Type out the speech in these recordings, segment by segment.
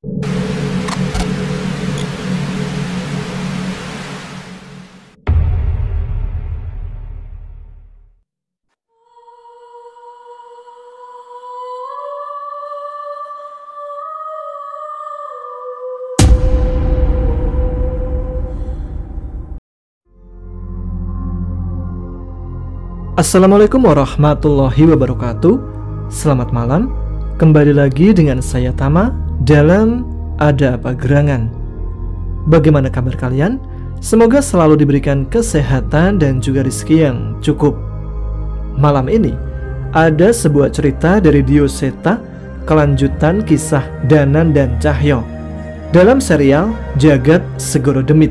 Assalamualaikum warahmatullahi wabarakatuh. Selamat malam. Kembali lagi dengan saya Tama dalam Ada Apa Gerangan. Bagaimana kabar kalian? Semoga selalu diberikan kesehatan dan juga rezeki yang cukup. Malam ini ada sebuah cerita dari Dio Seta, kelanjutan kisah Danan dan Cahyo dalam serial Jagat Segoro Demit,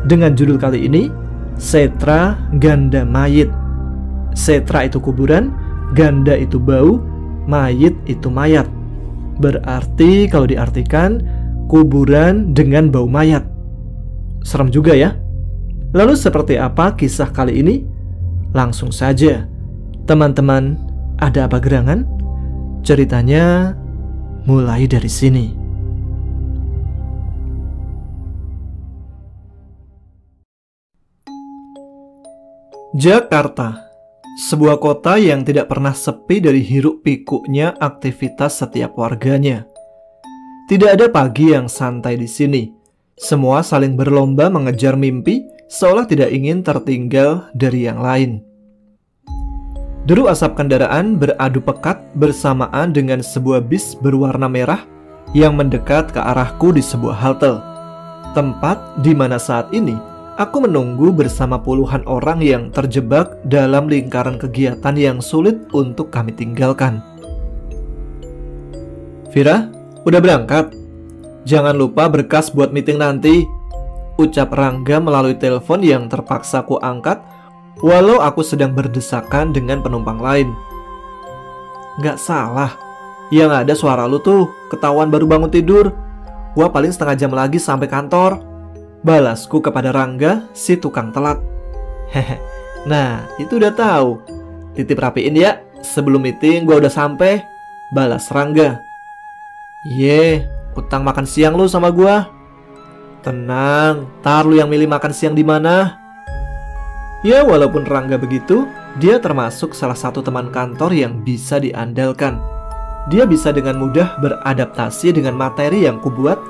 dengan judul kali ini Setra Ganda Mayit. Setra itu kuburan, ganda itu bau, mayit itu mayat. Berarti kalau diartikan kuburan dengan bau mayat. Serem juga ya. Lalu seperti apa kisah kali ini? Langsung saja, teman-teman, ada apa gerangan? Ceritanya mulai dari sini. Jakarta, sebuah kota yang tidak pernah sepi dari hiruk pikuknya aktivitas setiap warganya. Tidak ada pagi yang santai di sini. Semua saling berlomba mengejar mimpi, seolah tidak ingin tertinggal dari yang lain. Deru asap kendaraan beradu pekat bersamaan dengan sebuah bis berwarna merah yang mendekat ke arahku di sebuah halte. Tempat di mana saat ini aku menunggu bersama puluhan orang yang terjebak dalam lingkaran kegiatan yang sulit untuk kami tinggalkan. Vira, udah berangkat? Jangan lupa berkas buat meeting nanti, ucap Rangga melalui telepon yang terpaksa ku angkat walau aku sedang berdesakan dengan penumpang lain. Gak salah, yang ada suara lu tuh ketahuan baru bangun tidur. Gua paling setengah jam lagi sampai kantor, balasku kepada Rangga, si tukang telat. Hehe, nah itu udah tahu. Titip rapiin ya, sebelum meeting gua udah sampai, balas Rangga. Ye, utang makan siang lu sama gua. Tenang, tar lu yang milih makan siang di mana. Ya, walaupun Rangga begitu, dia termasuk salah satu teman kantor yang bisa diandalkan. Dia bisa dengan mudah beradaptasi dengan materi yang kubuat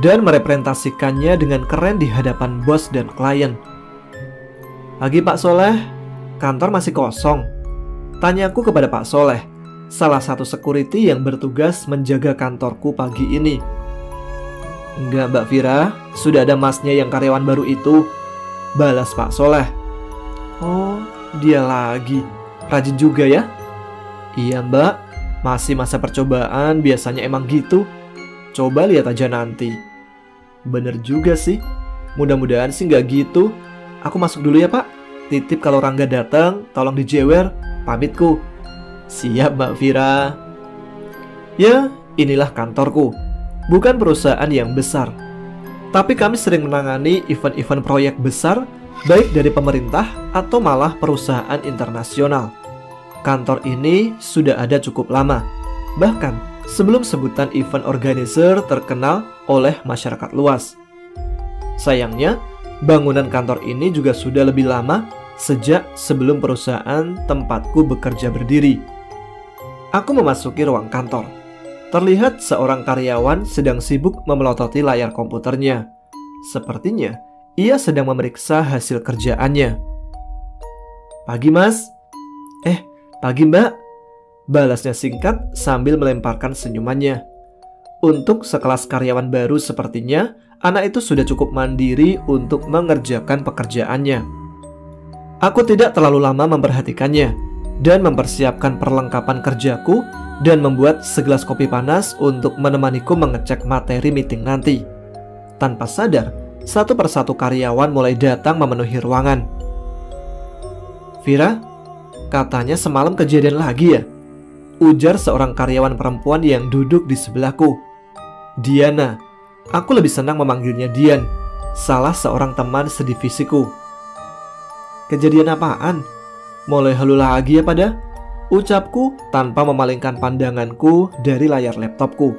dan merepresentasikannya dengan keren di hadapan bos dan klien. Pagi Pak Soleh, kantor masih kosong? Tanyaku kepada Pak Soleh, salah satu security yang bertugas menjaga kantorku pagi ini. Enggak Mbak Vira, sudah ada masnya yang karyawan baru itu, balas Pak Soleh. Oh, dia lagi, rajin juga ya? Iya Mbak, masih masa percobaan, biasanya emang gitu. Coba lihat aja nanti. Bener juga sih. Mudah-mudahan sih nggak gitu. Aku masuk dulu ya Pak. Titip kalau Rangga datang, tolong dijewer. Pamitku. Siap Mbak Vira. Ya, inilah kantorku. Bukan perusahaan yang besar, tapi kami sering menangani event-event proyek besar, baik dari pemerintah atau malah perusahaan internasional. Kantor ini sudah ada cukup lama. Bahkan sebelum sebutan event organizer terkenal oleh masyarakat luas. Sayangnya, bangunan kantor ini juga sudah lebih lama sejak sebelum perusahaan tempatku bekerja berdiri. Aku memasuki ruang kantor. Terlihat seorang karyawan sedang sibuk memelototi layar komputernya. Sepertinya ia sedang memeriksa hasil kerjaannya. Pagi Mas. Pagi Mbak, balasnya singkat sambil melemparkan senyumannya. Untuk sekelas karyawan baru sepertinya, anak itu sudah cukup mandiri untuk mengerjakan pekerjaannya. Aku tidak terlalu lama memperhatikannya dan mempersiapkan perlengkapan kerjaku dan membuat segelas kopi panas untuk menemaniku mengecek materi meeting nanti. Tanpa sadar, satu persatu karyawan mulai datang memenuhi ruangan. Vira, katanya semalam kejadian lagi ya? Ujar seorang karyawan perempuan yang duduk di sebelahku. Diana, aku lebih senang memanggilnya Dian, salah seorang teman sedivisiku. Kejadian apaan? Mulai halu lagi ya pada? Ucapku tanpa memalingkan pandanganku dari layar laptopku.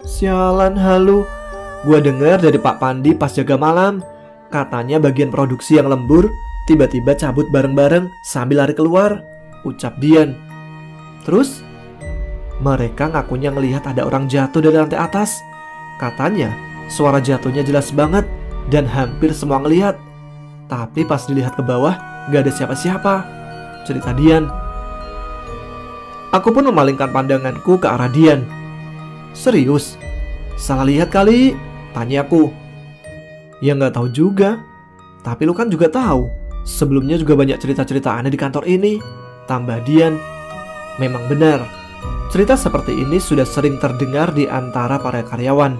Sialan halu. Gua dengar dari Pak Pandi pas jaga malam. Katanya bagian produksi yang lembur tiba-tiba cabut bareng-bareng sambil lari keluar, ucap Dian. Terus mereka ngakunya ngelihat ada orang jatuh dari lantai atas. Katanya suara jatuhnya jelas banget dan hampir semua ngelihat. Tapi pas dilihat ke bawah gak ada siapa-siapa, cerita Dian. Aku pun memalingkan pandanganku ke arah Dian. Serius? Salah lihat kali? Tanyaku. Ya nggak tahu juga. Tapi lu kan juga tahu, sebelumnya juga banyak cerita-cerita aneh di kantor ini, tambah Dian. Memang benar, cerita seperti ini sudah sering terdengar di antara para karyawan.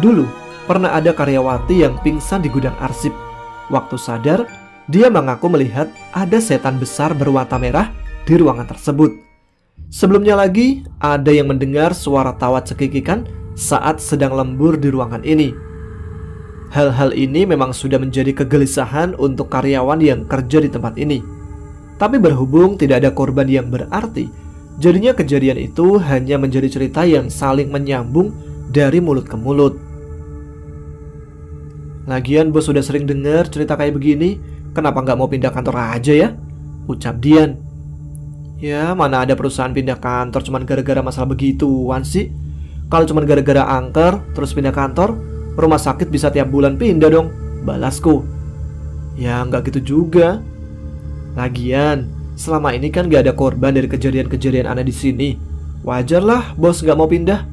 Dulu pernah ada karyawati yang pingsan di gudang arsip. Waktu sadar, dia mengaku melihat ada setan besar berwarna merah di ruangan tersebut. Sebelumnya lagi, ada yang mendengar suara tawa cekikikan saat sedang lembur di ruangan ini. Hal-hal ini memang sudah menjadi kegelisahan untuk karyawan yang kerja di tempat ini. Tapi berhubung tidak ada korban yang berarti, jadinya kejadian itu hanya menjadi cerita yang saling menyambung dari mulut ke mulut. Lagian bos sudah sering dengar cerita kayak begini, kenapa nggak mau pindah kantor aja ya? Ucap Dian. Ya mana ada perusahaan pindah kantor cuman gara-gara masalah begituan sih. Kalau cuman gara-gara angker terus pindah kantor, rumah sakit bisa tiap bulan pindah dong, balasku. Ya nggak gitu juga. Lagian selama ini kan gak ada korban dari kejadian-kejadian aneh di sini. Wajarlah bos gak mau pindah.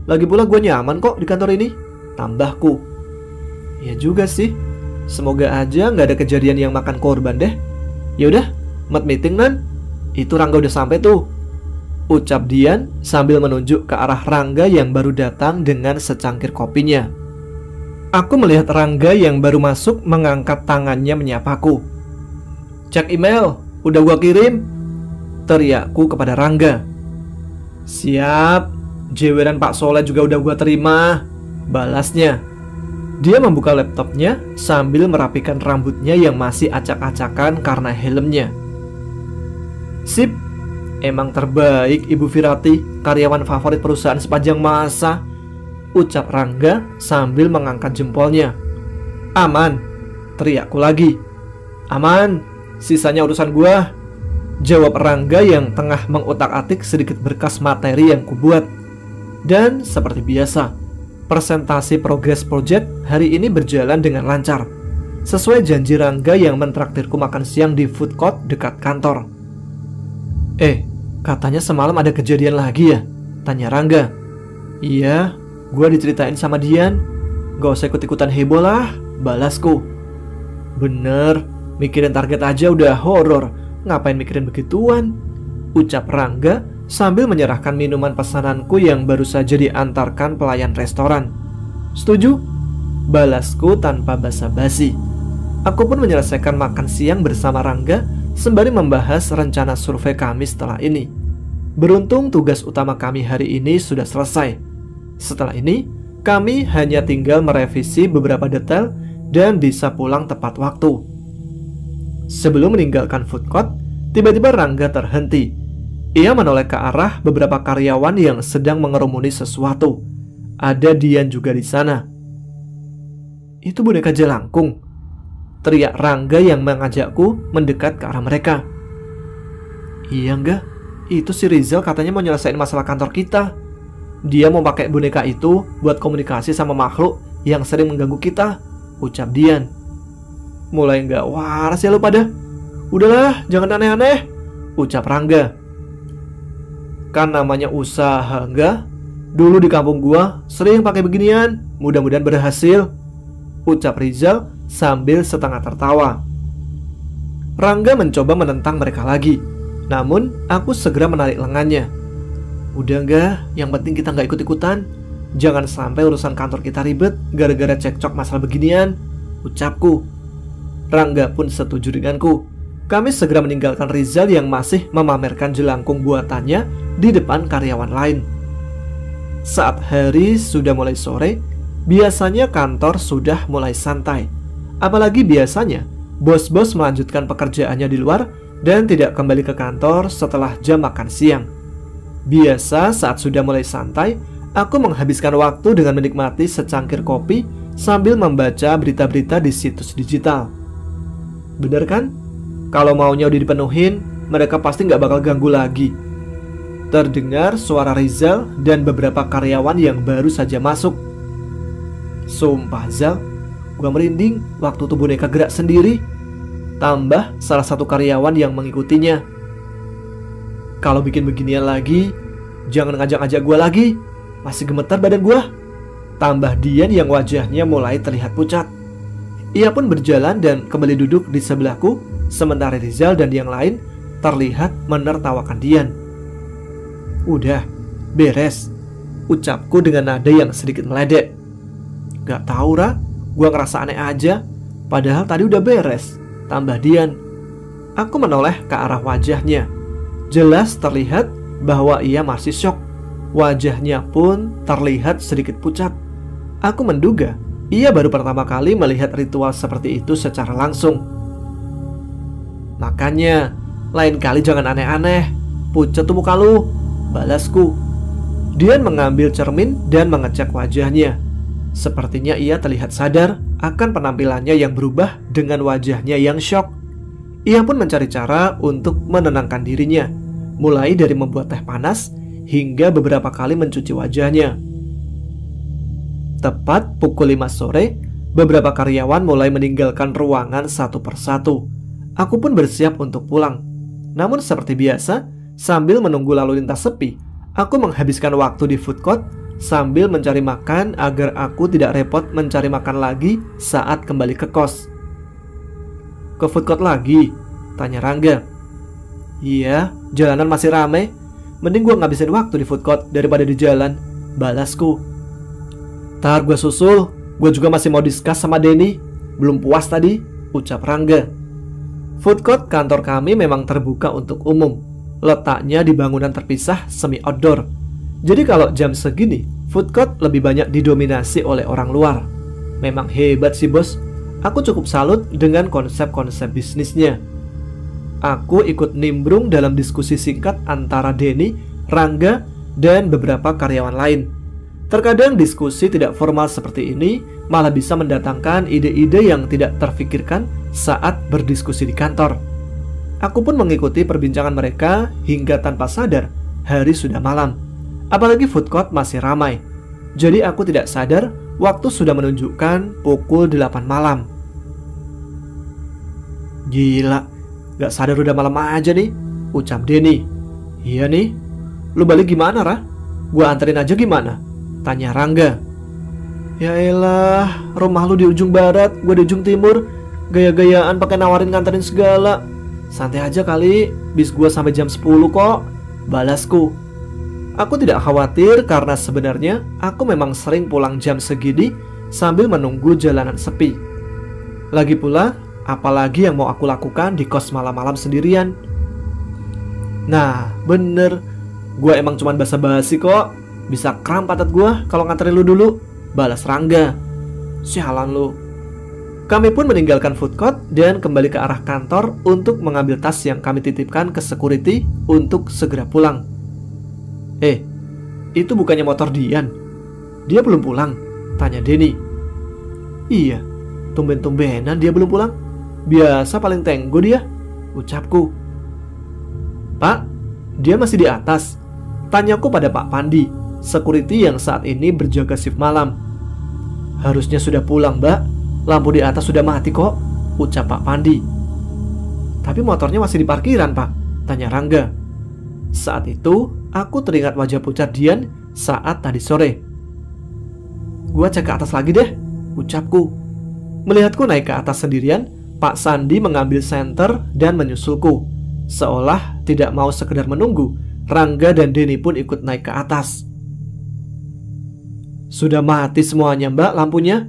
Lagi pula gue nyaman kok di kantor ini, tambahku. Ya juga sih. Semoga aja gak ada kejadian yang makan korban deh. Yaudah, meeting nan. Itu Rangga udah sampai tuh, ucap Dian sambil menunjuk ke arah Rangga yang baru datang dengan secangkir kopinya. Aku melihat Rangga yang baru masuk mengangkat tangannya menyapaku. Cek email, udah gua kirim, teriakku kepada Rangga. Siap, jeweran Pak Soleh juga udah gua terima, balasnya. Dia membuka laptopnya sambil merapikan rambutnya yang masih acak-acakan karena helmnya. Sip, emang terbaik Ibu Virati, karyawan favorit perusahaan sepanjang masa, ucap Rangga sambil mengangkat jempolnya. Aman, teriakku lagi. Aman, sisanya urusan gua, jawab Rangga yang tengah mengutak-atik sedikit berkas materi yang kubuat. Dan seperti biasa, presentasi progres project hari ini berjalan dengan lancar, sesuai janji Rangga yang mentraktirku makan siang di food court dekat kantor. Katanya semalam ada kejadian lagi ya? Tanya Rangga. Iya, gua diceritain sama Dian. Gak usah ikut-ikutan heboh lah, balasku. Bener, mikirin target aja udah horor, ngapain mikirin begituan? Ucap Rangga sambil menyerahkan minuman pesananku yang baru saja diantarkan pelayan restoran. Setuju? Balasku tanpa basa-basi. Aku pun menyelesaikan makan siang bersama Rangga sembari membahas rencana survei kami setelah ini. Beruntung tugas utama kami hari ini sudah selesai. Setelah ini, kami hanya tinggal merevisi beberapa detail dan bisa pulang tepat waktu. Sebelum meninggalkan food court, tiba-tiba Rangga terhenti. Ia menoleh ke arah beberapa karyawan yang sedang mengerumuni sesuatu. Ada Dian juga di sana. Itu boneka jelangkung, teriak Rangga yang mengajakku mendekat ke arah mereka. Iya enggak, itu si Rizal katanya mau nyelesain masalah kantor kita. Dia mau pakai boneka itu buat komunikasi sama makhluk yang sering mengganggu kita, ucap Dian. Mulai enggak waras ya lu pada. Udahlah, jangan aneh-aneh, ucap Rangga. Kan namanya usaha enggak? Dulu di kampung gua sering pakai beginian, mudah-mudahan berhasil, ucap Rizal sambil setengah tertawa. Rangga mencoba menentang mereka lagi, namun aku segera menarik lengannya. Udah enggak, yang penting kita nggak ikut-ikutan. Jangan sampai urusan kantor kita ribet gara-gara cekcok masalah beginian, ucapku. Rangga pun setuju denganku. Kami segera meninggalkan Rizal yang masih memamerkan jelangkung buatannya di depan karyawan lain. Saat hari sudah mulai sore, biasanya kantor sudah mulai santai. Apalagi biasanya bos-bos melanjutkan pekerjaannya di luar dan tidak kembali ke kantor setelah jam makan siang. Biasa saat sudah mulai santai, Aku menghabiskan waktu dengan menikmati secangkir kopi sambil membaca berita-berita di situs digital. Bener kan? Kalau maunya udah dipenuhin, mereka pasti nggak bakal ganggu lagi. Terdengar suara Rizal dan beberapa karyawan yang baru saja masuk. Sumpah Zal, gua merinding waktu tuh boneka gerak sendiri. Tambah salah satu karyawan yang mengikutinya. Kalau bikin beginian lagi, jangan ngajak-ngajak gua lagi. Masih gemetar badan gua. Tambah Dian yang wajahnya mulai terlihat pucat. Ia pun berjalan dan kembali duduk di sebelahku, sementara Rizal dan yang lain terlihat menertawakan Dian. Udah, beres, ucapku dengan nada yang sedikit meledek. Gak tahu Ra, gua ngerasa aneh aja. Padahal tadi udah beres, tambah Dian. Aku menoleh ke arah wajahnya. Jelas terlihat bahwa ia masih syok. Wajahnya pun terlihat sedikit pucat. Aku menduga ia baru pertama kali melihat ritual seperti itu secara langsung. Makanya, lain kali jangan aneh-aneh. Pucat tuh muka lu, balasku. Dian mengambil cermin dan mengecek wajahnya. Sepertinya ia terlihat sadar akan penampilannya yang berubah dengan wajahnya yang syok. Ia pun mencari cara untuk menenangkan dirinya, mulai dari membuat teh panas hingga beberapa kali mencuci wajahnya. Tepat pukul 5 sore, beberapa karyawan mulai meninggalkan ruangan satu persatu. Aku pun bersiap untuk pulang. Namun seperti biasa, sambil menunggu lalu lintas sepi, aku menghabiskan waktu di food court sambil mencari makan agar aku tidak repot mencari makan lagi saat kembali ke kos. Ke food court lagi? Tanya Rangga. Iya, jalanan masih ramai. Mending gue ngabisin waktu di food court daripada di jalan, balasku. Ntar gue susul, gue juga masih mau discuss sama Denny. Belum puas tadi, ucap Rangga. Food court kantor kami memang terbuka untuk umum. Letaknya di bangunan terpisah semi outdoor. Jadi kalau jam segini, food court lebih banyak didominasi oleh orang luar. Memang hebat sih bos. Aku cukup salut dengan konsep-konsep bisnisnya. Aku ikut nimbrung dalam diskusi singkat antara Denny, Rangga, dan beberapa karyawan lain. Terkadang diskusi tidak formal seperti ini malah bisa mendatangkan ide-ide yang tidak terfikirkan saat berdiskusi di kantor. Aku pun mengikuti perbincangan mereka hingga tanpa sadar hari sudah malam. Apalagi food court masih ramai. Jadi aku tidak sadar waktu sudah menunjukkan pukul 8 malam. Gila, gak sadar udah malam aja nih, ucap Denny. Iya nih, lu balik gimana Rah? Gua anterin aja gimana? Tanya Rangga. Ya elah, rumah lu di ujung barat, gua di ujung timur. Gaya-gayaan pakai nawarin nganterin segala. Santai aja kali, bis gua sampai jam 10 kok, balasku. Aku tidak khawatir karena sebenarnya aku memang sering pulang jam segini sambil menunggu jalanan sepi. Lagi pula, apalagi yang mau aku lakukan di kos malam-malam sendirian? Nah, bener, gue emang cuman basa-basi kok. Bisa kram pantat gue kalau nganterin lu dulu, balas Rangga. Sialan lu. Kami pun meninggalkan food court dan kembali ke arah kantor untuk mengambil tas yang kami titipkan ke security untuk segera pulang. Itu bukannya motor Dian? Dia belum pulang? Tanya Denny. Iya, tumben-tumbenan dia belum pulang. Biasa paling tenggo dia, ucapku. Pak, dia masih di atas? Tanyaku pada Pak Pandi, security yang saat ini berjaga shift malam. Harusnya sudah pulang, Mbak. Lampu di atas sudah mati kok, ucap Pak Pandi. Tapi motornya masih di parkiran, Pak, tanya Rangga. Saat itu, aku teringat wajah pucat Dian saat tadi sore. Gua cek ke atas lagi deh, ucapku. Melihatku naik ke atas sendirian, Pak Sandi mengambil senter dan menyusulku. Seolah tidak mau sekedar menunggu, Rangga dan Denny pun ikut naik ke atas. Sudah mati semuanya, Mbak, lampunya.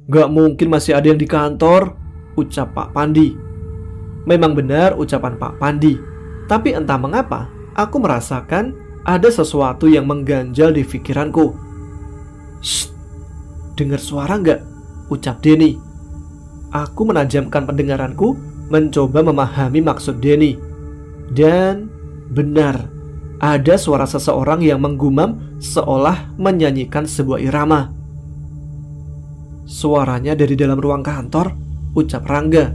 Gak mungkin masih ada yang di kantor, ucap Pak Pandi. Memang benar ucapan Pak Pandi. Tapi entah mengapa, aku merasakan ada sesuatu yang mengganjal di pikiranku. Shh, dengar suara nggak? Ucap Denny. Aku menajamkan pendengaranku, mencoba memahami maksud Denny. Dan benar, Ada suara seseorang yang menggumam seolah menyanyikan sebuah irama. Suaranya dari dalam ruang kantor, ucap Rangga.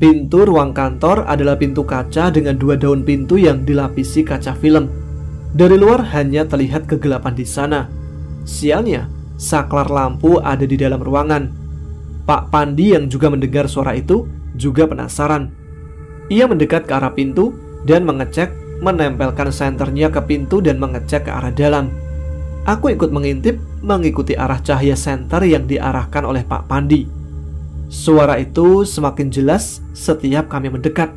Pintu ruang kantor adalah pintu kaca dengan 2 daun pintu yang dilapisi kaca film. Dari luar hanya terlihat kegelapan di sana. Sialnya, saklar lampu ada di dalam ruangan. Pak Pandi yang juga mendengar suara itu juga penasaran. Ia mendekat ke arah pintu dan mengecek, menempelkan senternya ke pintu dan mengecek ke arah dalam. Aku ikut mengintip, mengikuti arah cahaya senter yang diarahkan oleh Pak Pandi. Suara itu semakin jelas setiap kami mendekat.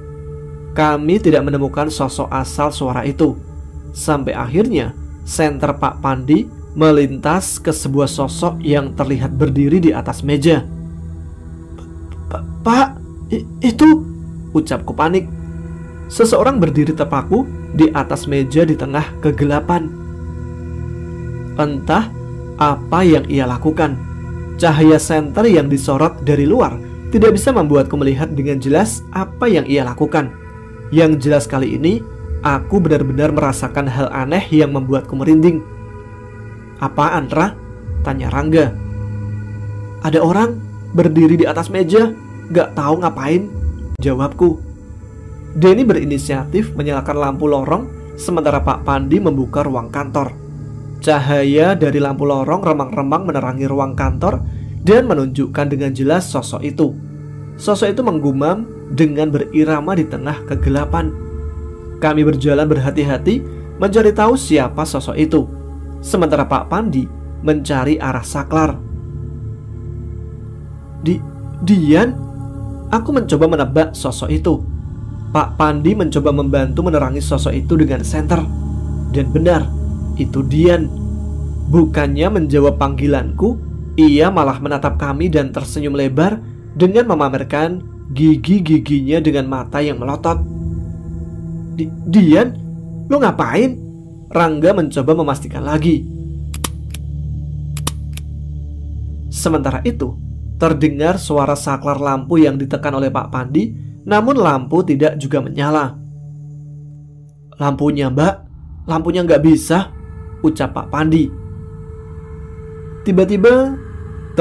Kami tidak menemukan sosok asal suara itu. Sampai akhirnya senter Pak Pandi melintas ke sebuah sosok yang terlihat berdiri di atas meja. Pak, itu, ucapku panik. Seseorang berdiri terpaku di atas meja di tengah kegelapan. Entah apa yang ia lakukan. Cahaya senter yang disorot dari luar tidak bisa membuatku melihat dengan jelas apa yang ia lakukan. Yang jelas kali ini, aku benar-benar merasakan hal aneh yang membuatku merinding. "Apaan, Ra?" tanya Rangga. "Ada orang berdiri di atas meja, gak tahu ngapain," jawabku. Denny berinisiatif menyalakan lampu lorong, sementara Pak Pandi membuka ruang kantor. Cahaya dari lampu lorong remang-remang menerangi ruang kantor dan menunjukkan dengan jelas sosok itu. Sosok itu menggumam dengan berirama di tengah kegelapan. Kami berjalan berhati-hati mencari tahu siapa sosok itu, sementara Pak Pandi mencari arah saklar. Dian? Aku mencoba menebak sosok itu. Pak Pandi mencoba membantu menerangi sosok itu dengan senter. Dan benar, itu Dian. Bukannya menjawab panggilanku, ia malah menatap kami dan tersenyum lebar dengan memamerkan gigi-giginya dengan mata yang melotot. "Dian, lo ngapain?" Rangga mencoba memastikan lagi. Sementara itu, terdengar suara saklar lampu yang ditekan oleh Pak Pandi, namun lampu tidak juga menyala. "Lampunya, Mbak, lampunya nggak bisa," ucap Pak Pandi. Tiba-tiba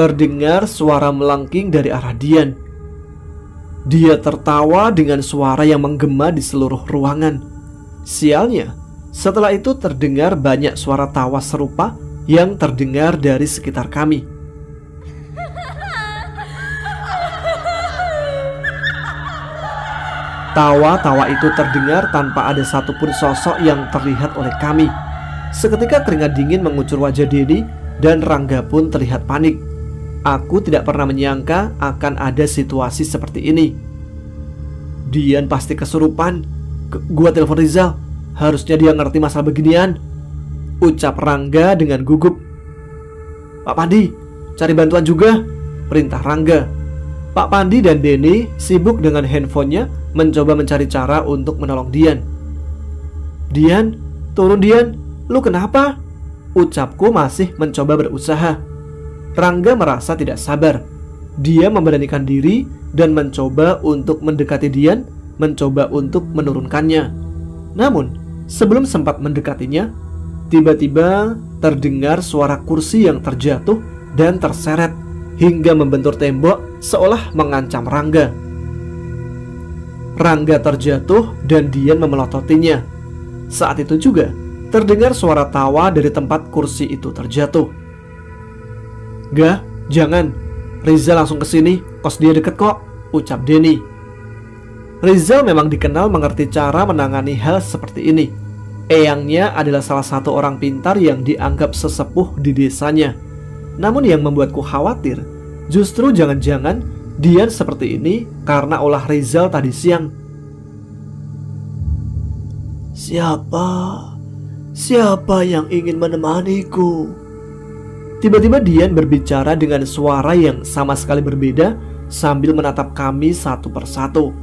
terdengar suara melengking dari arah Dian. Dia tertawa dengan suara yang menggema di seluruh ruangan. Sialnya, setelah itu terdengar banyak suara tawa serupa yang terdengar dari sekitar kami. Tawa-tawa itu terdengar tanpa ada satupun sosok yang terlihat oleh kami. Seketika keringat dingin mengucur wajah Denny dan Rangga pun terlihat panik. Aku tidak pernah menyangka akan ada situasi seperti ini. "Dian pasti kesurupan. Gua telepon Rizal. Harusnya dia ngerti masalah beginian," ucap Rangga dengan gugup. "Pak Pandi, cari bantuan juga," perintah Rangga. Pak Pandi dan Denny sibuk dengan handphonenya mencoba mencari cara untuk menolong Dian. "Dian, turun Dian. Lu kenapa?" ucapku masih mencoba berusaha. Rangga merasa tidak sabar. Dia memberanikan diri dan mencoba untuk mendekati Dian, mencoba untuk menurunkannya. Namun, sebelum sempat mendekatinya, tiba-tiba terdengar suara kursi yang terjatuh dan terseret hingga membentur tembok seolah mengancam Rangga. Rangga terjatuh dan Dian memelototinya. Saat itu juga terdengar suara tawa dari tempat kursi itu terjatuh. "Gak, jangan. Rizal langsung kesini, kos dia deket kok," ucap Denny. Rizal memang dikenal mengerti cara menangani hal seperti ini. Eyangnya adalah salah satu orang pintar yang dianggap sesepuh di desanya. Namun yang membuatku khawatir, justru jangan-jangan Dian seperti ini karena ulah Rizal tadi siang. Siapa yang ingin menemaniku?" Tiba-tiba Dian berbicara dengan suara yang sama sekali berbeda sambil menatap kami satu persatu.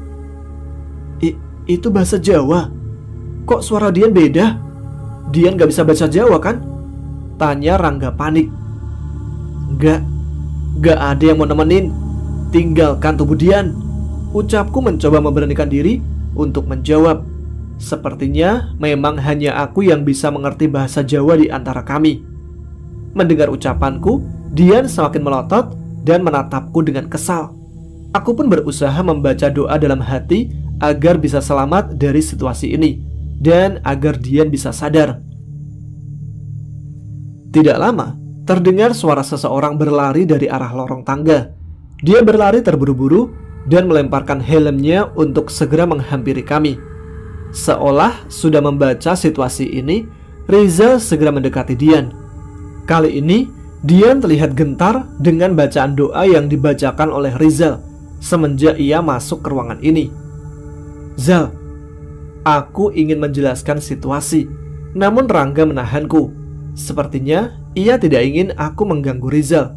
Itu bahasa Jawa. Kok suara Dian beda? Dian gak bisa baca Jawa kan? Tanya Rangga panik. Gak ada yang mau nemenin. Tinggalkan tubuh Dian, ucapku mencoba memberanikan diri untuk menjawab. Sepertinya memang hanya aku yang bisa mengerti bahasa Jawa di antara kami. Mendengar ucapanku, Dian semakin melotot dan menatapku dengan kesal. Aku pun berusaha membaca doa dalam hati agar bisa selamat dari situasi ini dan agar Dian bisa sadar. Tidak lama, terdengar suara seseorang berlari dari arah lorong tangga. Dia berlari terburu-buru dan melemparkan helmnya untuk segera menghampiri kami. Seolah sudah membaca situasi ini, Rizal segera mendekati Dian. Kali ini, Dian terlihat gentar dengan bacaan doa yang dibacakan oleh Rizal semenjak ia masuk ke ruangan ini. Zal, aku ingin menjelaskan situasi, namun Rangga menahanku. Sepertinya ia tidak ingin aku mengganggu Rizal.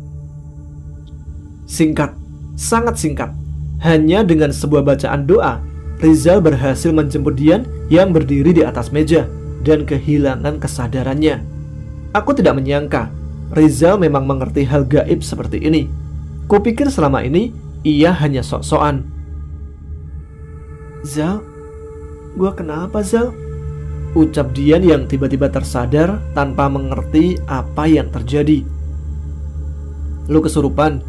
Singkat, sangat singkat. Hanya dengan sebuah bacaan doa, Rizal berhasil menjemput Dian yang berdiri di atas meja dan kehilangan kesadarannya. Aku tidak menyangka Rizal memang mengerti hal gaib seperti ini. Kupikir selama ini ia hanya sok-sokan. Zal, gua kenapa Zal? Ucap Dian yang tiba-tiba tersadar tanpa mengerti apa yang terjadi. Lu kesurupan.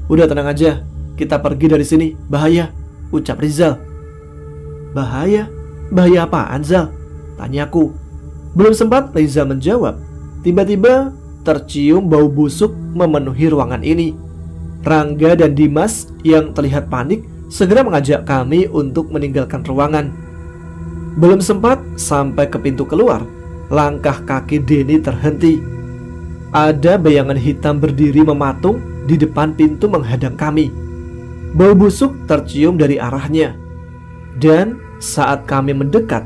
Udah tenang aja, kita pergi dari sini, bahaya, ucap Rizal. Bahaya? Bahaya apaan Zal? Tanyaku. Belum sempat Rizal menjawab, tiba-tiba tercium bau busuk memenuhi ruangan ini. Rangga dan Dimas yang terlihat panik segera mengajak kami untuk meninggalkan ruangan. Belum sempat sampai ke pintu keluar, langkah kaki Denny terhenti. Ada bayangan hitam berdiri mematung di depan pintu menghadang kami. Bau busuk tercium dari arahnya. Dan saat kami mendekat,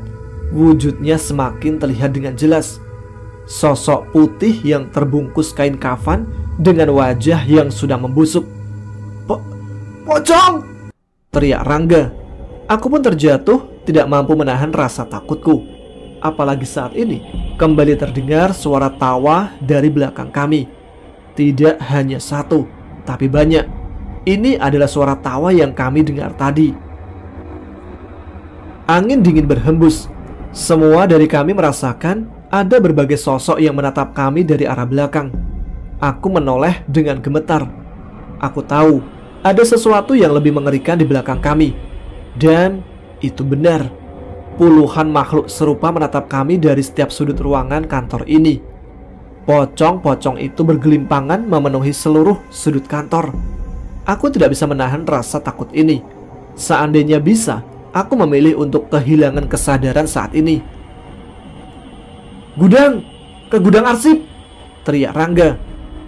wujudnya semakin terlihat dengan jelas. Sosok putih yang terbungkus kain kafan dengan wajah yang sudah membusuk. Pocong! Teriak Rangga. Aku pun terjatuh, tidak mampu menahan rasa takutku. Apalagi saat ini kembali terdengar suara tawa dari belakang kami. Tidak hanya satu, tapi banyak. Ini adalah suara tawa yang kami dengar tadi. Angin dingin berhembus. Semua dari kami merasakan ada berbagai sosok yang menatap kami dari arah belakang. Aku menoleh dengan gemetar. Aku tahu ada sesuatu yang lebih mengerikan di belakang kami. Dan itu benar. Puluhan makhluk serupa menatap kami dari setiap sudut ruangan kantor ini. Pocong-pocong itu bergelimpangan memenuhi seluruh sudut kantor. Aku tidak bisa menahan rasa takut ini. Seandainya bisa, aku memilih untuk kehilangan kesadaran saat ini. Gudang! Ke gudang arsip! Teriak Rangga.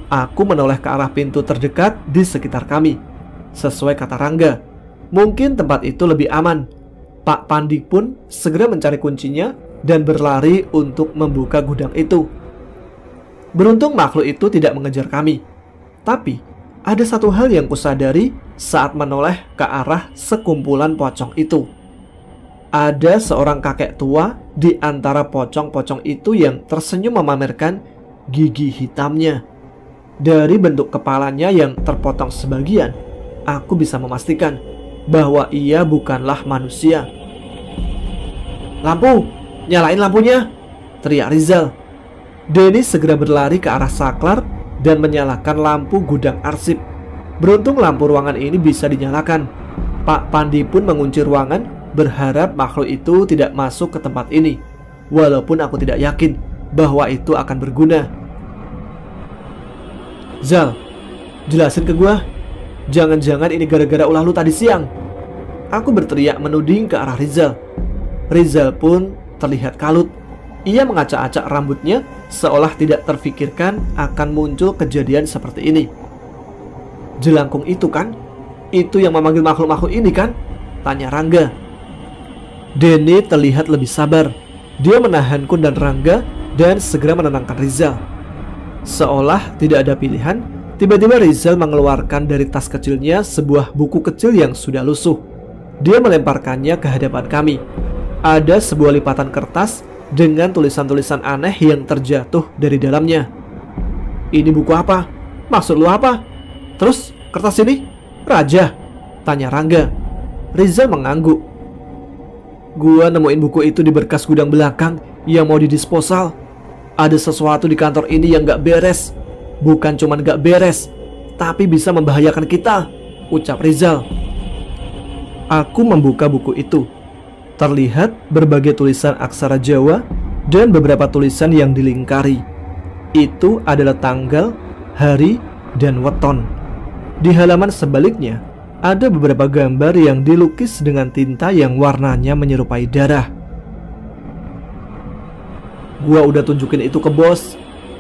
Aku menoleh ke arah pintu terdekat di sekitar kami. Sesuai kata Rangga, mungkin tempat itu lebih aman. Pak Pandi pun segera mencari kuncinya dan berlari untuk membuka gudang itu. Beruntung makhluk itu tidak mengejar kami. Tapi ada satu hal yang kusadari saat menoleh ke arah sekumpulan pocong itu. Ada seorang kakek tua di antara pocong-pocong itu yang tersenyum memamerkan gigi hitamnya. Dari bentuk kepalanya yang terpotong sebagian, aku bisa memastikan bahwa ia bukanlah manusia. Lampu! Nyalain lampunya! Teriak Rizal. Denny segera berlari ke arah saklar dan menyalakan lampu gudang arsip. Beruntung lampu ruangan ini bisa dinyalakan. Pak Pandi pun mengunci ruangan, berharap makhluk itu tidak masuk ke tempat ini. Walaupun aku tidak yakin bahwa itu akan berguna. Zal, jelasin ke gua. Jangan-jangan ini gara-gara ulah lu tadi siang. Aku berteriak menuding ke arah Rizal. Rizal pun terlihat kalut. Ia mengacak-acak rambutnya seolah tidak terfikirkan akan muncul kejadian seperti ini. Jelangkung itu kan? Itu yang memanggil makhluk-makhluk ini kan? Tanya Rangga. Denny terlihat lebih sabar. Dia menahanku dan Rangga dan segera menenangkan Rizal. Seolah tidak ada pilihan, tiba-tiba Rizal mengeluarkan dari tas kecilnya sebuah buku kecil yang sudah lusuh. Dia melemparkannya ke hadapan kami. Ada sebuah lipatan kertas dengan tulisan-tulisan aneh yang terjatuh dari dalamnya. Ini buku apa? Maksud lu apa? Terus kertas ini? Raja? Tanya Rangga. Rizal mengangguk. Gua nemuin buku itu di berkas gudang belakang yang mau didisposal. Ada sesuatu di kantor ini yang gak beres. Bukan cuman gak beres, tapi bisa membahayakan kita, ucap Rizal. Aku membuka buku itu. Terlihat berbagai tulisan aksara Jawa dan beberapa tulisan yang dilingkari. Itu adalah tanggal, hari, dan weton. Di halaman sebaliknya ada beberapa gambar yang dilukis dengan tinta yang warnanya menyerupai darah. Gua udah tunjukin itu ke bos.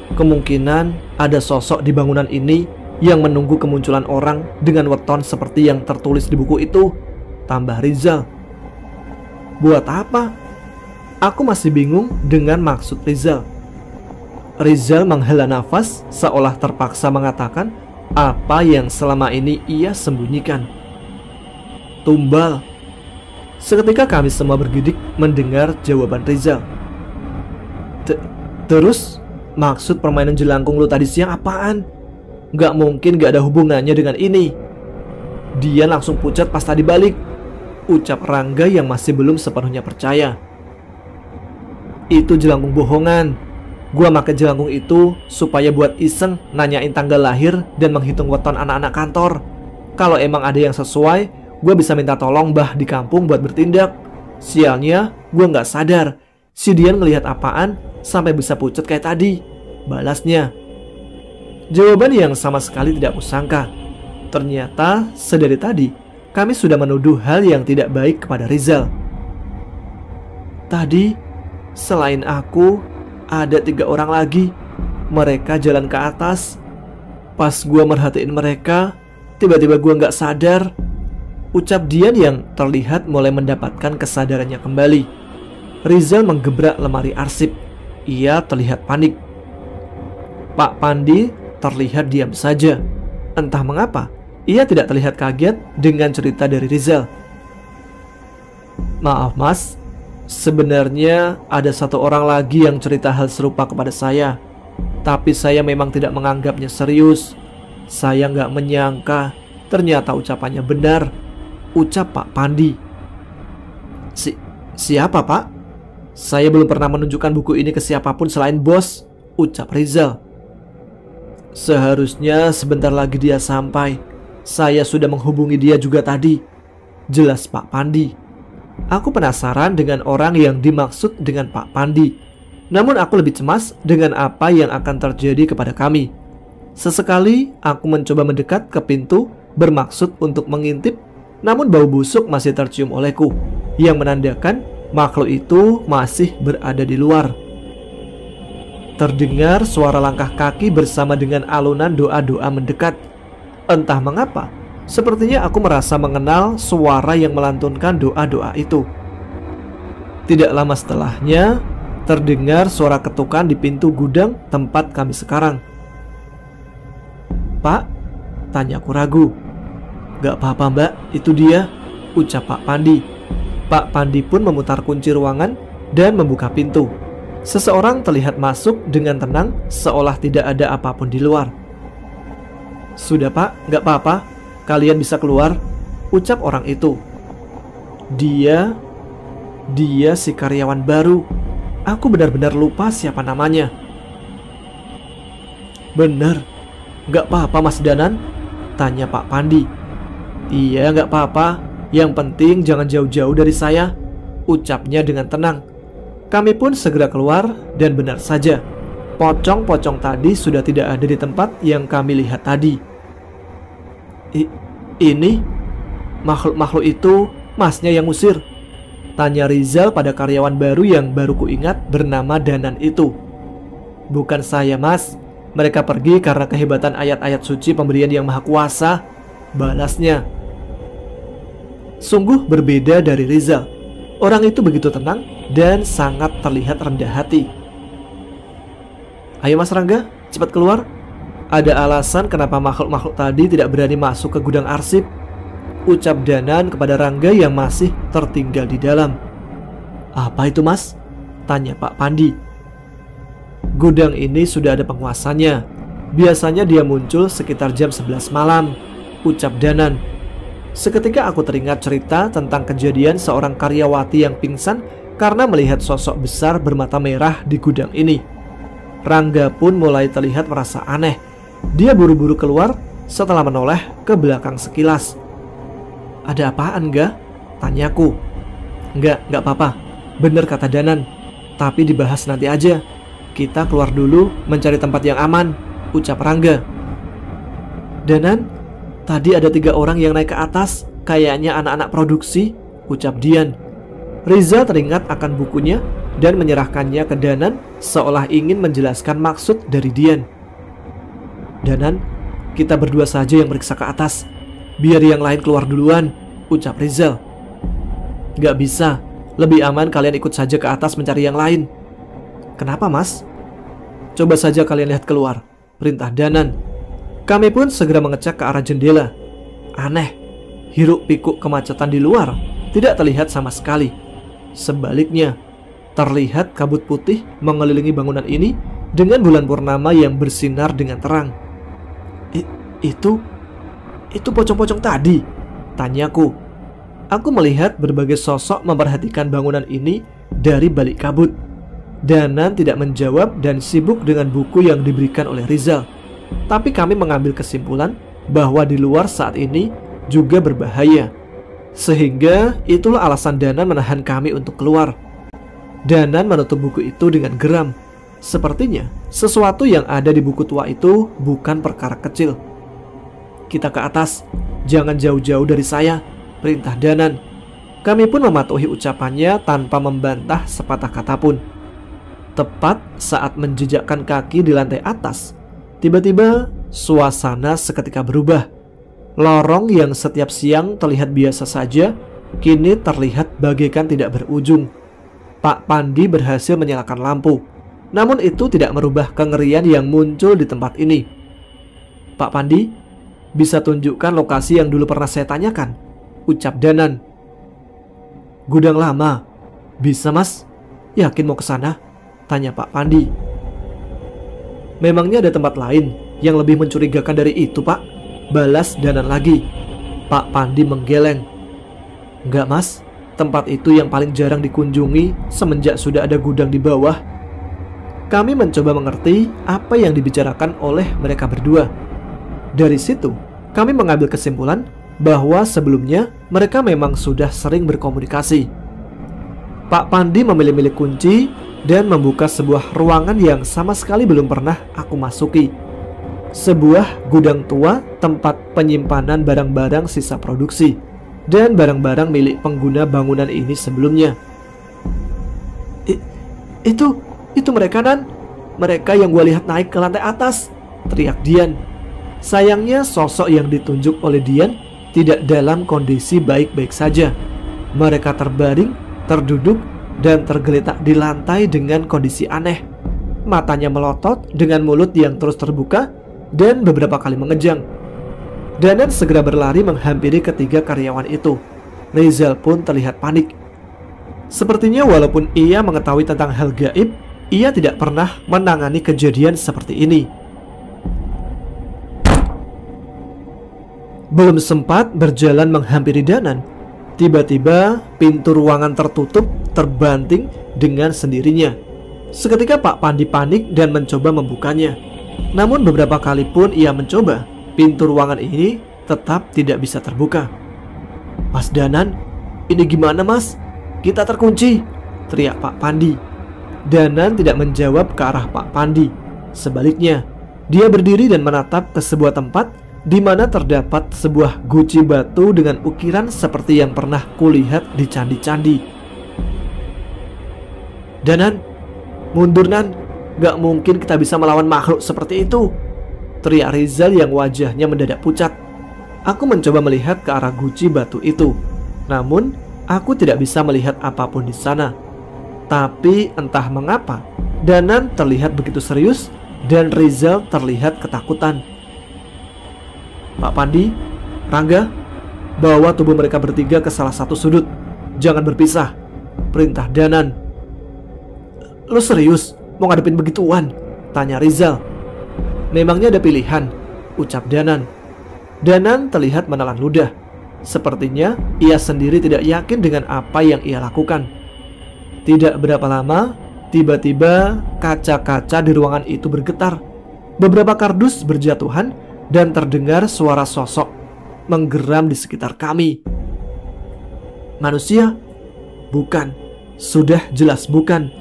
Kemungkinan ada sosok di bangunan ini yang menunggu kemunculan orang dengan weton seperti yang tertulis di buku itu, tambah Rizal. Buat apa? Aku masih bingung dengan maksud Rizal. Rizal menghela nafas seolah terpaksa mengatakan apa yang selama ini ia sembunyikan. Tumbal. Seketika kami semua bergidik mendengar jawaban Rizal. Terus maksud permainan jelangkung lu tadi siang apaan? Gak mungkin gak ada hubungannya dengan ini. Dia langsung pucat pas tadi balik, ucap Rangga yang masih belum sepenuhnya percaya. Itu jelangkung bohongan. Gua pakai jelangkung itu supaya buat iseng nanyain tanggal lahir dan menghitung weton anak-anak kantor. Kalau emang ada yang sesuai, gua bisa minta tolong Mbah di kampung buat bertindak. Sialnya, gua nggak sadar si Dian ngelihat apaan sampai bisa pucat kayak tadi, balasnya. Jawaban yang sama sekali tidak kusangka. Ternyata sedari tadi kami sudah menuduh hal yang tidak baik kepada Rizal. Tadi selain aku ada 3 orang lagi. Mereka jalan ke atas. Pas gua merhatiin mereka, tiba-tiba gua nggak sadar, ucap Dian yang terlihat mulai mendapatkan kesadarannya kembali. Rizal menggebrak lemari arsip. Ia terlihat panik. Pak Pandi terlihat diam saja. Entah mengapa ia tidak terlihat kaget dengan cerita dari Rizal. Maaf mas, sebenarnya ada 1 orang lagi yang cerita hal serupa kepada saya. Tapi saya memang tidak menganggapnya serius. Saya nggak menyangka ternyata ucapannya benar, ucap Pak Pandi. Siapa pak? Saya belum pernah menunjukkan buku ini ke siapapun selain bos, ucap Rizal. Seharusnya sebentar lagi dia sampai. Saya sudah menghubungi dia juga tadi, jelas Pak Pandi. Aku penasaran dengan orang yang dimaksud dengan Pak Pandi. Namun aku lebih cemas dengan apa yang akan terjadi kepada kami. Sesekali aku mencoba mendekat ke pintu bermaksud untuk mengintip, namun bau busuk masih tercium olehku, yang menandakan makhluk itu masih berada di luar. Terdengar suara langkah kaki bersama dengan alunan doa-doa mendekat. Entah mengapa, sepertinya aku merasa mengenal suara yang melantunkan doa-doa itu. Tidak lama setelahnya, terdengar suara ketukan di pintu gudang tempat kami sekarang. Pak, tanyaku ragu. Gak apa-apa mbak, itu dia, ucap Pak Pandi. Pak Pandi pun memutar kunci ruangan dan membuka pintu. Seseorang terlihat masuk dengan tenang seolah tidak ada apapun di luar. Sudah pak, gak apa-apa, kalian bisa keluar, ucap orang itu. Dia si karyawan baru. Aku benar-benar lupa siapa namanya. Bener, gak apa-apa mas Danan? Tanya Pak Pandi. Iya gak apa-apa, yang penting jangan jauh-jauh dari saya, ucapnya dengan tenang. Kami pun segera keluar dan benar saja, pocong-pocong tadi sudah tidak ada di tempat yang kami lihat tadi. Ini makhluk-makhluk itu masnya yang usir? Tanya Rizal pada karyawan baru yang baru kuingat bernama Danan itu. Bukan saya mas, mereka pergi karena kehebatan ayat-ayat suci pemberian yang maha kuasa, balasnya. Sungguh berbeda dari Rizal. Orang itu begitu tenang dan sangat terlihat rendah hati. Ayo mas Rangga, cepat keluar. Ada alasan kenapa makhluk-makhluk tadi tidak berani masuk ke gudang arsip, ucap Danan kepada Rangga yang masih tertinggal di dalam. Apa itu mas? Tanya Pak Pandi. Gudang ini sudah ada penguasanya. Biasanya dia muncul sekitar jam 11 malam, ucap Danan. Seketika aku teringat cerita tentang kejadian seorang karyawati yang pingsan karena melihat sosok besar bermata merah di gudang ini. Rangga pun mulai terlihat merasa aneh. Dia buru-buru keluar setelah menoleh ke belakang sekilas. "Ada apaan, Ga?" tanyaku. Enggak apa-apa. Bener kata Danan. Tapi dibahas nanti aja. Kita keluar dulu mencari tempat yang aman, ucap Rangga. "Danan, tadi ada 3 orang yang naik ke atas. Kayaknya anak-anak produksi," ucap Dian. Riza teringat akan bukunya dan menyerahkannya ke Danan seolah ingin menjelaskan maksud dari Dian. "Danan, kita berdua saja yang periksa ke atas. Biar yang lain keluar duluan," ucap Rizal. "Gak bisa, lebih aman kalian ikut saja ke atas mencari yang lain." "Kenapa, Mas?" "Coba saja kalian lihat keluar," perintah Danan. Kami pun segera mengecek ke arah jendela. Aneh, hiruk pikuk kemacetan di luar tidak terlihat sama sekali. Sebaliknya, terlihat kabut putih mengelilingi bangunan ini dengan bulan purnama yang bersinar dengan terang. Itu pocong-pocong tadi?" tanyaku. Aku melihat berbagai sosok memperhatikan bangunan ini dari balik kabut. Danan tidak menjawab dan sibuk dengan buku yang diberikan oleh Rizal. Tapi kami mengambil kesimpulan bahwa di luar saat ini juga berbahaya. Sehingga itulah alasan Danan menahan kami untuk keluar. Danan menutup buku itu dengan geram. Sepertinya sesuatu yang ada di buku tua itu bukan perkara kecil. "Kita ke atas, jangan jauh-jauh dari saya," perintah Danan. Kami pun mematuhi ucapannya tanpa membantah sepatah kata pun. Tepat saat menjejakkan kaki di lantai atas, tiba-tiba suasana seketika berubah. Lorong yang setiap siang terlihat biasa saja, kini terlihat bagaikan tidak berujung. Pak Pandi berhasil menyalakan lampu, namun itu tidak merubah kengerian yang muncul di tempat ini. "Pak Pandi, bisa tunjukkan lokasi yang dulu pernah saya tanyakan?" ucap Danan. "Gudang lama." "Bisa, Mas. Yakin mau ke sana?" tanya Pak Pandi. "Memangnya ada tempat lain yang lebih mencurigakan dari itu, Pak?" balas Danan lagi. Pak Pandi menggeleng. "Enggak, Mas. Tempat itu yang paling jarang dikunjungi semenjak sudah ada gudang di bawah." Kami mencoba mengerti apa yang dibicarakan oleh mereka berdua. Dari situ, kami mengambil kesimpulan bahwa sebelumnya mereka memang sudah sering berkomunikasi. Pak Pandi memilih-milih kunci dan membuka sebuah ruangan yang sama sekali belum pernah aku masuki. Sebuah gudang tua tempat penyimpanan barang-barang sisa produksi dan barang-barang milik pengguna bangunan ini sebelumnya. Itu mereka, Nan. Mereka yang gue lihat naik ke lantai atas," teriak Dian. Sayangnya sosok yang ditunjuk oleh Dian tidak dalam kondisi baik-baik saja. Mereka terbaring, terduduk, dan tergeletak di lantai dengan kondisi aneh. Matanya melotot dengan mulut yang terus terbuka dan beberapa kali mengejang. Danan segera berlari menghampiri ketiga karyawan itu. Rizal pun terlihat panik. Sepertinya walaupun ia mengetahui tentang hal gaib, ia tidak pernah menangani kejadian seperti ini. Belum sempat berjalan menghampiri Danan, tiba-tiba pintu ruangan tertutup terbanting dengan sendirinya. Seketika Pak Pandi panik dan mencoba membukanya. Namun beberapa kali pun ia mencoba, pintu ruangan ini tetap tidak bisa terbuka. "Mas Danan, ini gimana, Mas? Kita terkunci," teriak Pak Pandi. Danan tidak menjawab ke arah Pak Pandi. Sebaliknya, dia berdiri dan menatap ke sebuah tempat di mana terdapat sebuah guci batu dengan ukiran seperti yang pernah kulihat di candi-candi. "Danan, mundur, Nan. Gak mungkin kita bisa melawan makhluk seperti itu," teriak Rizal yang wajahnya mendadak pucat. Aku mencoba melihat ke arah guci batu itu, namun aku tidak bisa melihat apapun di sana. Tapi entah mengapa, Danan terlihat begitu serius dan Rizal terlihat ketakutan. "Pak Pandi, Rangga, bawa tubuh mereka bertiga ke salah satu sudut. Jangan berpisah," perintah Danan. "Lu serius mau ngadepin begituan?" tanya Rizal. "Memangnya ada pilihan?" ucap Danan. Danan terlihat menelan ludah. Sepertinya ia sendiri tidak yakin dengan apa yang ia lakukan. Tidak berapa lama, tiba-tiba kaca-kaca di ruangan itu bergetar. Beberapa kardus berjatuhan dan terdengar suara sosok menggeram di sekitar kami. Manusia? Bukan. Sudah jelas bukan.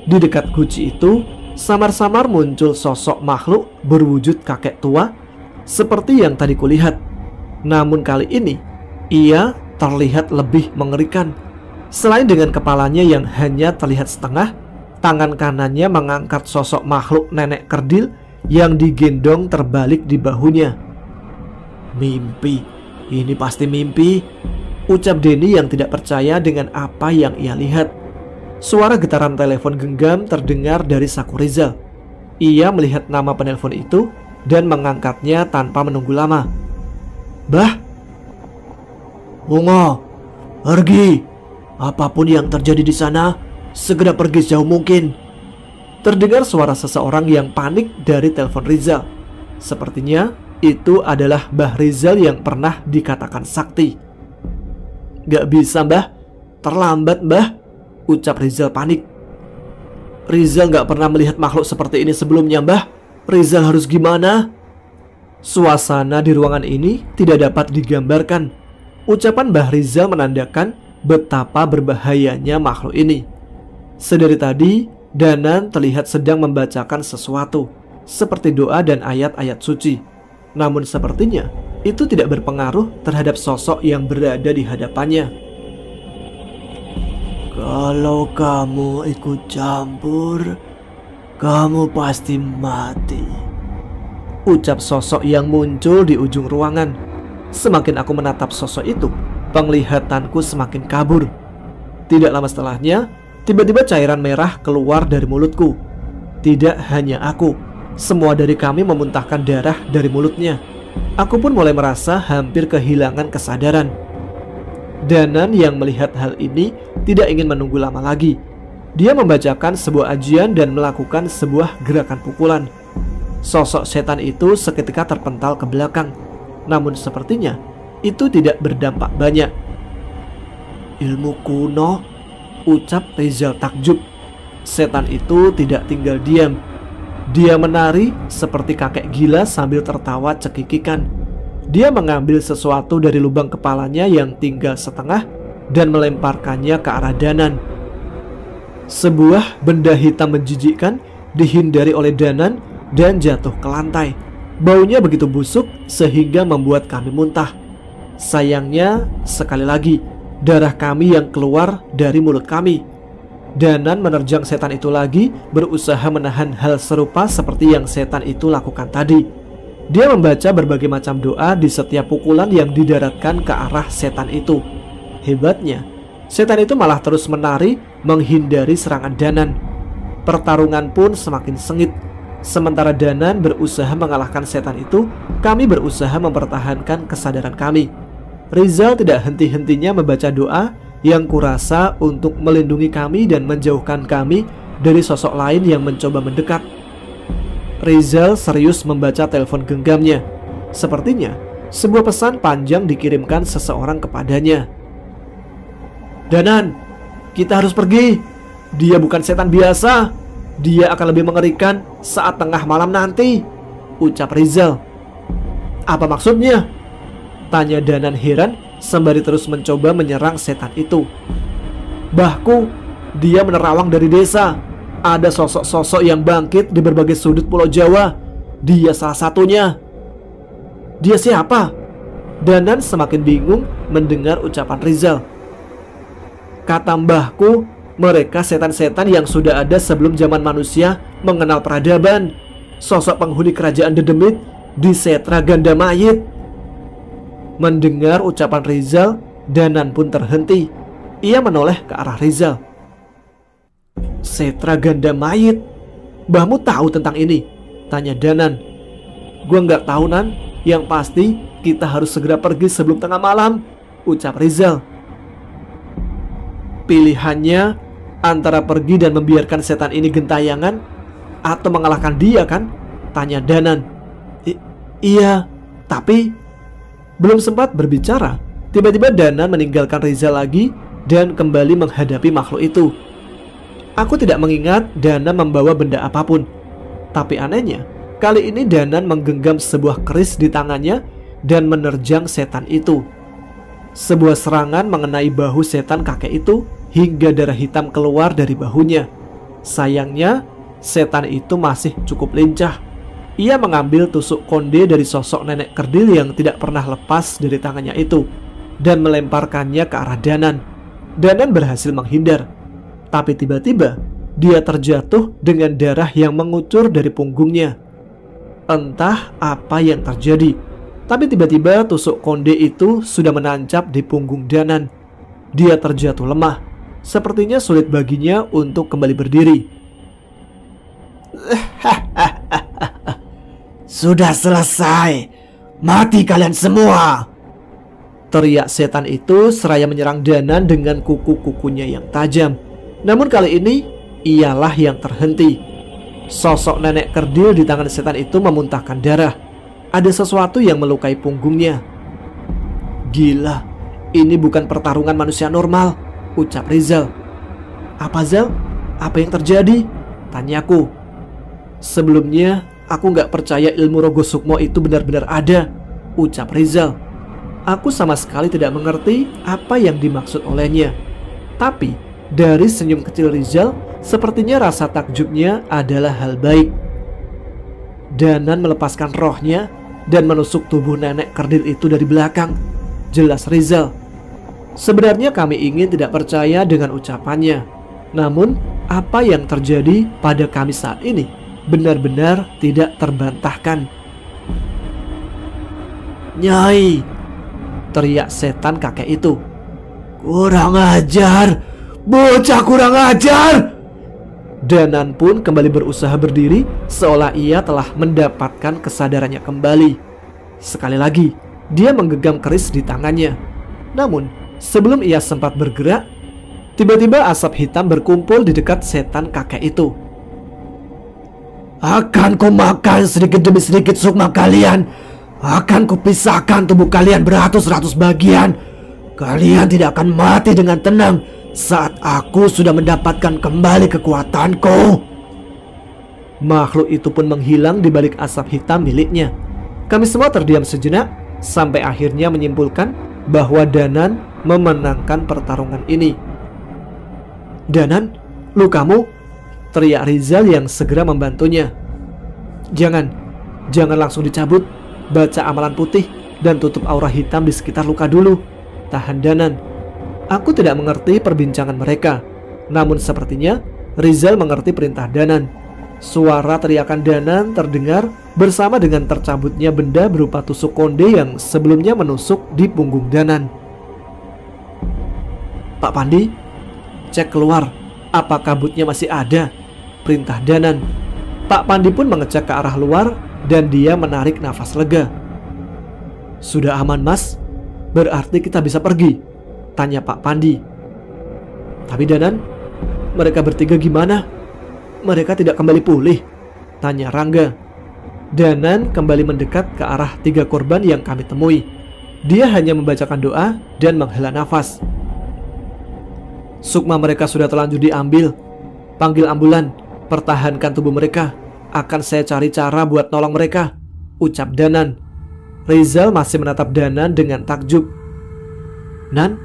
Di dekat guci itu, samar-samar muncul sosok makhluk berwujud kakek tua seperti yang tadi kulihat. Namun kali ini, ia terlihat lebih mengerikan. Selain dengan kepalanya yang hanya terlihat setengah, tangan kanannya mengangkat sosok makhluk nenek kerdil yang digendong terbalik di bahunya. Mimpi, ini pasti mimpi, ucap Denny yang tidak percaya dengan apa yang ia lihat. Suara getaran telepon genggam terdengar dari saku Rizal. Ia melihat nama penelpon itu dan mengangkatnya tanpa menunggu lama. Bah, Bungo, pergi. Apapun yang terjadi di sana, segera pergi sejauh mungkin. Terdengar suara seseorang yang panik dari telepon Rizal. Sepertinya itu adalah Mbah Rizal yang pernah dikatakan sakti. Gak bisa, Mbah. Terlambat, Mbah, ucap Rizal panik. Rizal gak pernah melihat makhluk seperti ini sebelumnya, Mbah. Rizal harus gimana? Suasana di ruangan ini tidak dapat digambarkan. Ucapan Mbah Rizal menandakan betapa berbahayanya makhluk ini. Sedari tadi, Danan terlihat sedang membacakan sesuatu, seperti doa dan ayat-ayat suci. Namun sepertinya itu tidak berpengaruh terhadap sosok yang berada di hadapannya. Kalau kamu ikut campur, kamu pasti mati, ucap sosok yang muncul di ujung ruangan. Semakin aku menatap sosok itu, penglihatanku semakin kabur. Tidak lama setelahnya, tiba-tiba cairan merah keluar dari mulutku. Tidak hanya aku, semua dari kami memuntahkan darah dari mulutnya. Aku pun mulai merasa hampir kehilangan kesadaran. Danan yang melihat hal ini tidak ingin menunggu lama lagi. Dia membacakan sebuah ajian dan melakukan sebuah gerakan pukulan. Sosok setan itu seketika terpental ke belakang. Namun sepertinya itu tidak berdampak banyak. Ilmu kuno, ucap Rizal takjub. Setan itu tidak tinggal diam. Dia menari seperti kakek gila sambil tertawa cekikikan. Dia mengambil sesuatu dari lubang kepalanya yang tinggal setengah dan melemparkannya ke arah Danan. Sebuah benda hitam menjijikkan dihindari oleh Danan dan jatuh ke lantai. Baunya begitu busuk sehingga membuat kami muntah. Sayangnya, sekali lagi, darah kami yang keluar dari mulut kami. Danan menerjang setan itu lagi, berusaha menahan hal serupa seperti yang setan itu lakukan tadi. Dia membaca berbagai macam doa di setiap pukulan yang didaratkan ke arah setan itu. Hebatnya, setan itu malah terus menari menghindari serangan Danan. Pertarungan pun semakin sengit. Sementara Danan berusaha mengalahkan setan itu, kami berusaha mempertahankan kesadaran kami. Rizal tidak henti-hentinya membaca doa yang kurasa untuk melindungi kami dan menjauhkan kami dari sosok lain yang mencoba mendekat. Rizal serius membaca telepon genggamnya. Sepertinya sebuah pesan panjang dikirimkan seseorang kepadanya. Danan, kita harus pergi. Dia bukan setan biasa. Dia akan lebih mengerikan saat tengah malam nanti, ucap Rizal. Apa maksudnya? Tanya Danan heran sembari terus mencoba menyerang setan itu. Bahku, dia menerawang dari desa. Ada sosok-sosok yang bangkit di berbagai sudut pulau Jawa. Dia salah satunya. Dia siapa? Danan semakin bingung mendengar ucapan Rizal. Kata mbahku, mereka setan-setan yang sudah ada sebelum zaman manusia mengenal peradaban. Sosok penghuni kerajaan Dedemit di Setra Ganda Mayit. Mendengar ucapan Rizal, Danan pun terhenti. Ia menoleh ke arah Rizal. Setra Ganda Mayit? Mbahmu tahu tentang ini? Tanya Danan. Gua nggak tahu, Nan. Yang pasti kita harus segera pergi sebelum tengah malam, ucap Rizal. Pilihannya antara pergi dan membiarkan setan ini gentayangan atau mengalahkan dia, kan? Tanya Danan. Iya, tapi belum sempat berbicara, Tiba-tiba Danan meninggalkan Rizal lagi dan kembali menghadapi makhluk itu. Aku tidak mengingat Danan membawa benda apapun. Tapi anehnya, kali ini Danan menggenggam sebuah keris di tangannya dan menerjang setan itu. Sebuah serangan mengenai bahu setan kakek itu hingga darah hitam keluar dari bahunya. Sayangnya, setan itu masih cukup lincah. Ia mengambil tusuk konde dari sosok nenek kerdil yang tidak pernah lepas dari tangannya itu dan melemparkannya ke arah Danan. Danan berhasil menghindar. Tapi tiba-tiba dia terjatuh dengan darah yang mengucur dari punggungnya. Entah apa yang terjadi, tapi tiba-tiba tusuk konde itu sudah menancap di punggung Danan. Dia terjatuh lemah. Sepertinya sulit baginya untuk kembali berdiri. Sudah selesai. Mati kalian semua, teriak setan itu seraya menyerang Danan dengan kuku-kukunya yang tajam. Namun kali ini ialah yang terhenti. Sosok nenek kerdil di tangan setan itu memuntahkan darah. Ada sesuatu yang melukai punggungnya. Gila, ini bukan pertarungan manusia normal, ucap Rizal. Apa Zal? Apa yang terjadi? Tanyaku. Sebelumnya aku gak percaya ilmu Rogo Sukmo itu benar-benar ada, ucap Rizal. Aku sama sekali tidak mengerti apa yang dimaksud olehnya. Tapi dari senyum kecil Rizal, sepertinya rasa takjubnya adalah hal baik. Danan melepaskan rohnya dan menusuk tubuh nenek kerdil itu dari belakang. Jelas Rizal. Sebenarnya kami ingin tidak percaya dengan ucapannya. Namun, apa yang terjadi pada kami saat ini benar-benar tidak terbantahkan. Nyai, teriak setan kakek itu. Kurang ajar. Bocah kurang ajar. Danan pun kembali berusaha berdiri seolah ia telah mendapatkan kesadarannya kembali. Sekali lagi, dia menggenggam keris di tangannya. Namun, sebelum ia sempat bergerak, tiba-tiba asap hitam berkumpul di dekat setan kakek itu. Akan ku makan sedikit demi sedikit sukma kalian. Akan ku pisahkan tubuh kalian beratus-ratus bagian. Kalian tidak akan mati dengan tenang saat aku sudah mendapatkan kembali kekuatanku. Makhluk itu pun menghilang di balik asap hitam miliknya. Kami semua terdiam sejenak sampai akhirnya menyimpulkan bahwa Danan memenangkan pertarungan ini. Danan, lukamu? Teriak Rizal yang segera membantunya. Jangan langsung dicabut. Baca amalan putih dan tutup aura hitam di sekitar luka dulu, tahan Danan. Aku tidak mengerti perbincangan mereka. Namun sepertinya Rizal mengerti perintah Danan. Suara teriakan Danan terdengar bersama dengan tercabutnya benda berupa tusuk konde yang sebelumnya menusuk di punggung Danan. Pak Pandi, cek keluar. Apa kabutnya masih ada? Perintah Danan. Pak Pandi pun mengecek ke arah luar dan dia menarik nafas lega. Sudah aman mas? Berarti kita bisa pergi? Tanya Pak Pandi. Tapi Danan, mereka bertiga gimana? Mereka tidak kembali pulih? Tanya Rangga. Danan kembali mendekat ke arah 3 korban yang kami temui. Dia hanya membacakan doa dan menghela nafas. Sukma mereka sudah terlanjur diambil. Panggil ambulan, pertahankan tubuh mereka. Akan saya cari cara buat nolong mereka, ucap Danan. Rizal masih menatap Danan dengan takjub. Nan,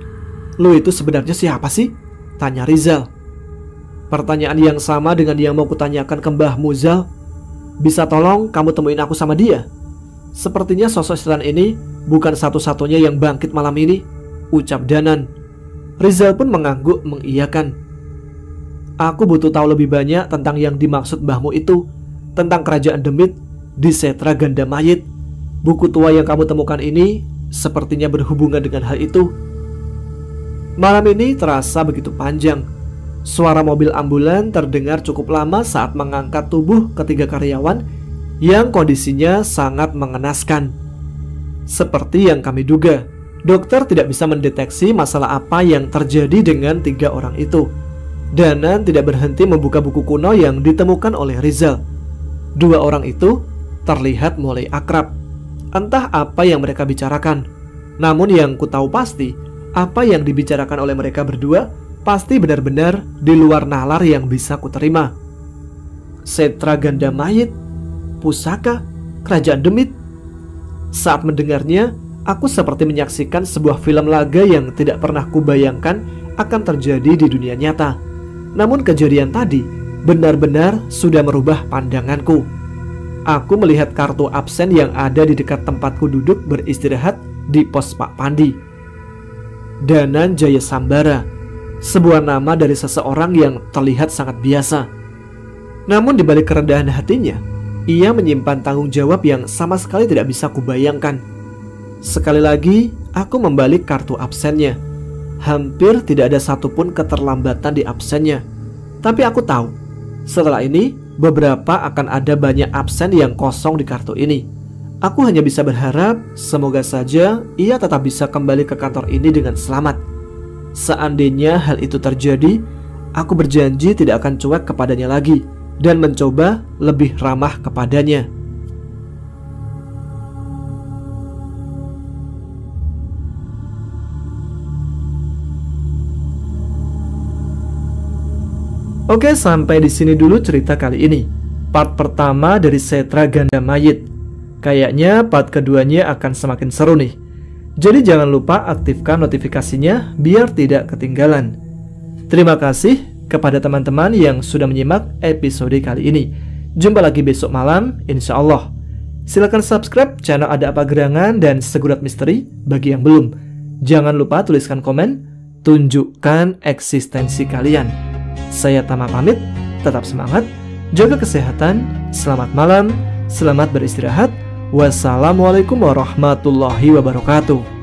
lu itu sebenarnya siapa sih? Tanya Rizal. Pertanyaan yang sama dengan yang mau kutanyakan ke Mbah Muzal. Bisa tolong kamu temuin aku sama dia? Sepertinya sosok setan ini bukan satu-satunya yang bangkit malam ini, ucap Danan. Rizal pun mengangguk mengiyakan. Aku butuh tahu lebih banyak tentang yang dimaksud mbahmu itu, tentang kerajaan Demit di Setra Ganda Mayit. Buku tua yang kamu temukan ini sepertinya berhubungan dengan hal itu. Malam ini terasa begitu panjang. Suara mobil ambulan terdengar cukup lama saat mengangkat tubuh ketiga karyawan yang kondisinya sangat mengenaskan. Seperti yang kami duga, dokter tidak bisa mendeteksi masalah apa yang terjadi dengan 3 orang itu. Danan tidak berhenti membuka buku kuno yang ditemukan oleh Rizal. 2 orang itu terlihat mulai akrab. Entah apa yang mereka bicarakan. Namun yang ku tahu pasti, apa yang dibicarakan oleh mereka berdua pasti benar-benar di luar nalar yang bisa ku terima. Setra Ganda Mayit, pusaka, kerajaan demit. Saat mendengarnya, aku seperti menyaksikan sebuah film laga yang tidak pernah kubayangkan akan terjadi di dunia nyata. Namun kejadian tadi benar-benar sudah merubah pandanganku. Aku melihat kartu absen yang ada di dekat tempatku duduk beristirahat di pos Pak Pandi. Danan Jaya Sambara, sebuah nama dari seseorang yang terlihat sangat biasa. Namun di balik kerendahan hatinya, ia menyimpan tanggung jawab yang sama sekali tidak bisa kubayangkan. Sekali lagi, aku membalik kartu absennya. Hampir tidak ada satupun keterlambatan di absennya. Tapi aku tahu, setelah ini beberapa akan ada banyak absen yang kosong di kartu ini. Aku hanya bisa berharap semoga saja ia tetap bisa kembali ke kantor ini dengan selamat. Seandainya hal itu terjadi, aku berjanji tidak akan cuek kepadanya lagi dan mencoba lebih ramah kepadanya. Oke, sampai di sini dulu cerita kali ini. Part pertama dari Setra Ganda Mayit. Kayaknya part keduanya akan semakin seru nih. Jadi jangan lupa aktifkan notifikasinya biar tidak ketinggalan. Terima kasih kepada teman-teman yang sudah menyimak episode kali ini. Jumpa lagi besok malam, insya Allah. Silahkan subscribe channel Ada Apa Gerangan dan Segurat Misteri bagi yang belum. Jangan lupa tuliskan komen, tunjukkan eksistensi kalian. Saya Tama pamit, tetap semangat, jaga kesehatan, selamat malam, selamat beristirahat. Wassalamualaikum warahmatullahi wabarakatuh.